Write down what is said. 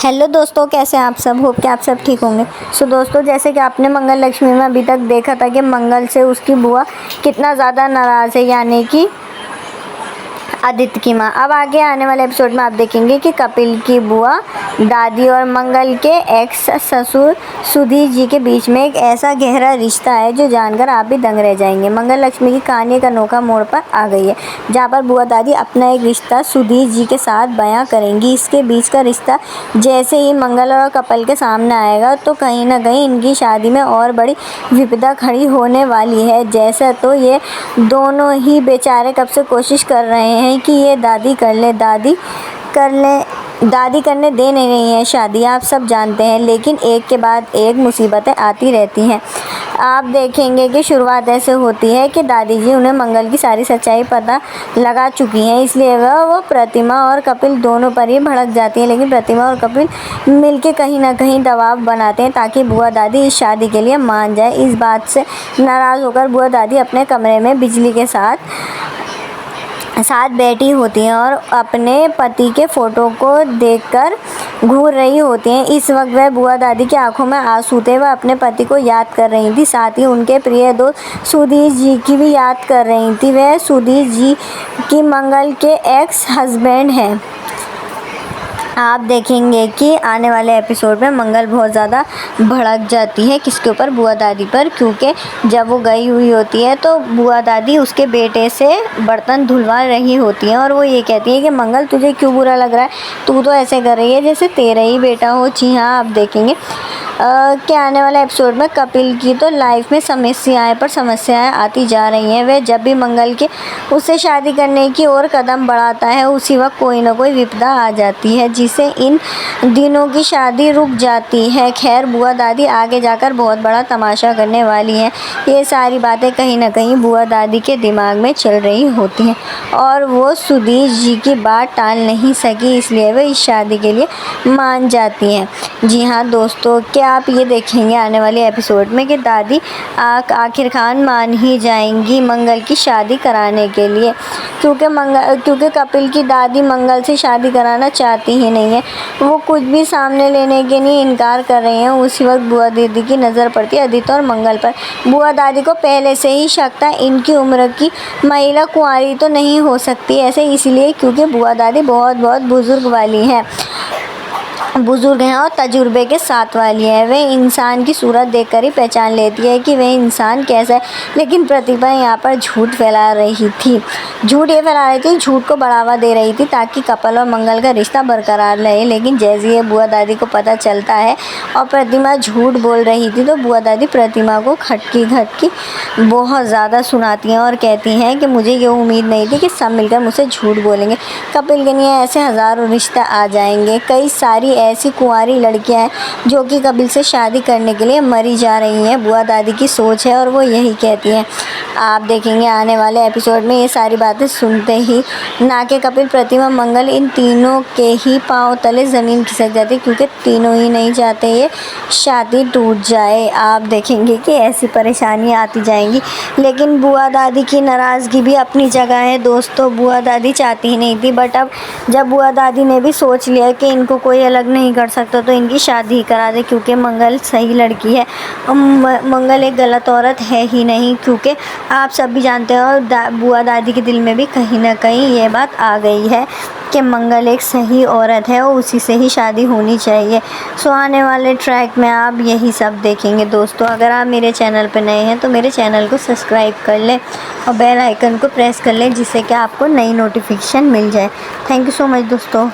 Hello दोस्तों, कैसे हैं आप सब। होप कि आप सब ठीक होंगे। दोस्तों, जैसे कि आपने मंगल लक्ष्मी में अभी तक देखा था कि मंगल से उसकी बुआ कितना ज़्यादा नाराज़ है, यानी कि आदित्य की माँ। अब आगे आने वाले एपिसोड में आप देखेंगे कि कपिल की बुआ, दादी और मंगल के एक्स ससुर सुधीर जी के बीच में एक ऐसा गहरा रिश्ता है जो जानकर आप भी दंग रह जाएंगे। मंगल लक्ष्मी की कहानी एक अनोखा मोड़ पर आ गई है, जहाँ पर बुआ दादी अपना एक रिश्ता सुधीर जी के साथ बयां करेंगी। इसके बीच का रिश्ता जैसे ही मंगल और कपिल के सामने आएगा तो कहीं ना कहीं इनकी शादी में और बड़ी विपदा खड़ी होने वाली है। जैसा तो ये दोनों ही बेचारे कब से कोशिश कर रहे हैं कि ये दादी करने दे नहीं रही है शादी, आप सब जानते हैं। लेकिन एक के बाद एक मुसीबतें आती रहती हैं। आप देखेंगे कि शुरुआत ऐसे होती है कि दादी जी उन्हें मंगल की सारी सच्चाई पता लगा चुकी हैं, इसलिए वो प्रतिमा और कपिल दोनों पर ही भड़क जाती हैं। लेकिन प्रतिमा और कपिल मिलके कहीं ना कहीं दबाव बनाते हैं ताकि बुआ दादी इस शादी के लिए मान जाए। इस बात से नाराज़ होकर बुआ दादी अपने कमरे में बिजली के साथ बैठी होती हैं और अपने पति के फ़ोटो को देखकर घूर रही होती हैं। इस वक्त वह बुआ दादी की आंखों में आंसू थे। वह अपने पति को याद कर रही थी, साथ ही उनके प्रिय दोस्त सुधीर जी की भी याद कर रही थी। वह सुधीर जी की मंगल के एक्स हस्बैंड हैं। आप देखेंगे कि आने वाले एपिसोड में मंगल बहुत ज़्यादा भड़क जाती है, किसके ऊपर, बुआ दादी पर। क्योंकि जब वो गई हुई होती है तो बुआ दादी उसके बेटे से बर्तन धुलवा रही होती हैं और वो ये कहती है कि मंगल तुझे क्यों बुरा लग रहा है, तू तो ऐसे कर रही है जैसे तेरा ही बेटा हो। जी हाँ, आप देखेंगे कि आने वाले एपिसोड में कपिल की तो लाइफ में समस्याएं आती जा रही हैं। वह जब भी मंगल के उससे शादी करने की ओर कदम बढ़ाता है उसी वक्त कोई ना कोई विपदा आ जाती है जिससे इन दिनों की शादी रुक जाती है। खैर, बुआ दादी आगे जाकर बहुत बड़ा तमाशा करने वाली है। ये सारी बातें कहीं ना कहीं बुआ दादी के दिमाग में चल रही होती हैं और वो सुधीर जी की बात टाल नहीं सकी, इसलिए वे इस शादी के लिए मान जाती हैं। जी हाँ दोस्तों, क्या आप ये देखेंगे आने वाले एपिसोड में कि दादी आखिरकार मान ही जाएंगी मंगल की शादी कराने के लिए, क्योंकि कपिल की दादी मंगल से शादी कराना चाहती ही नहीं है। वो कुछ भी सामने लेने के लिए इनकार कर रही हैं। उसी वक्त बुआ दीदी की नज़र पड़ती है आदित्य और मंगल पर। बुआ दादी को पहले से ही शक था इनकी उम्र की महिला कुंवारी तो नहीं हो सकती ऐसे, इसलिए क्योंकि बुआ दादी बहुत बुजुर्ग हैं और तजुर्बे के साथ वाली है। वे इंसान की सूरत देखकर ही पहचान लेती है कि वह इंसान कैसा है। लेकिन प्रतिभा यहाँ पर झूठ फैला रही थी, झूठ को बढ़ावा दे रही थी ताकि कपिल और मंगल का रिश्ता बरकरार रहे। लेकिन जैसे ही बुआ दादी को पता चलता है और प्रतिमा झूठ बोल रही थी तो बुआ दादी प्रतिमा को खटकी बहुत ज़्यादा सुनाती हैं और कहती हैं कि मुझे ये उम्मीद नहीं थी कि सब मिलकर मुझसे झूठ बोलेंगे। कपिल के लिए ऐसे हज़ारों रिश्ते आ जाएंगे। कई सारी ऐसी कुंवारी लड़कियां हैं जो कि कपिल से शादी करने के लिए मरी जा रही हैं। बुआ दादी की सोच है और वो यही कहती हैं। आप देखेंगे आने वाले एपिसोड में ये सारी बातें सुनते ही ना कि कपिल, प्रतिमा, मंगल, इन तीनों के ही पांव तले ज़मीन खिसक जाती है, क्योंकि तीनों ही नहीं चाहते ये शादी टूट जाए। आप देखेंगे कि ऐसी परेशानियाँ आती जाएंगी। लेकिन बुआ दादी की नाराज़गी भी अपनी जगह है दोस्तों। बुआ दादी चाहती ही नहीं थी, बट अब जब बुआ दादी ने भी सोच लिया कि इनको कोई अलग नहीं कर सकता तो इनकी शादी ही करा दे, क्योंकि मंगल सही लड़की है। मंगल एक गलत औरत है ही नहीं, क्योंकि आप सब भी जानते हो और बुआ दादी के दिल में भी कहीं ना कहीं ये बात आ गई है कि मंगल एक सही औरत है और उसी से ही शादी होनी चाहिए। आने वाले ट्रैक में आप यही सब देखेंगे दोस्तों। अगर आप मेरे चैनल पर नए हैं तो मेरे चैनल को सब्सक्राइब कर लें और बेल आइकन को प्रेस कर लें, जिससे कि आपको नई नोटिफिकेशन मिल जाए। थैंक यू सो मच दोस्तों।